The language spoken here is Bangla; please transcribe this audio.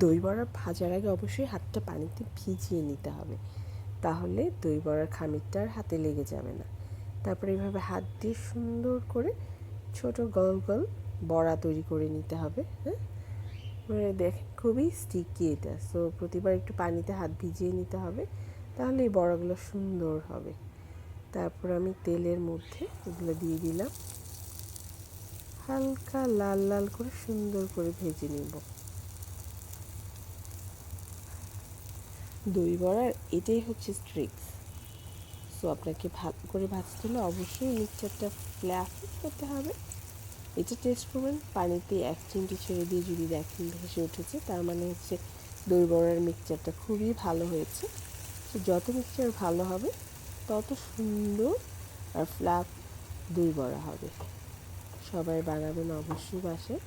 দই বড়া ভাজার আগে অবশ্যই হাতটা পানিতে ভিজিয়ে নিতে হবে, তাহলে দই বড়ার খামিরটা আর হাতে লেগে যাবে না। তারপরে এইভাবে হাত দিয়ে সুন্দর করে ছোট গোল গোল বড়া তৈরি করে নিতে হবে। হ্যাঁ, মানে দেখেন খুবই স্টিকি এটা, সো প্রতিবার একটু পানিতে হাত ভিজিয়ে নিতে হবে, তাহলে এই বড়াগুলো সুন্দর হবে। তারপর আমি তেলের মধ্যে এগুলো দিয়ে দিলাম, হালকা লাল লাল করে সুন্দর করে ভেজে নিব। দই বড়ার এটাই হচ্ছে ট্রিক্স। সো আপনাকে ভালো করে ভাজতে হলে অবশ্যই মিক্সচারটা ফ্ল্যাফি হতে হবে। এটা টেস্ট করবেন, পানিতে 1 চিমটি ছেড়ে দিয়ে যদি দেখেন ভেসে উঠেছে, তার মানে হচ্ছে দই বড়ার মিক্সচারটা খুবই ভালো হয়েছে। তো যত মিক্সচার ভালো হবে তত সুন্দর আর ফ্ল্যাফ দই বড়া হবে। সবাই বানাবেন অবশ্যই বাসায়।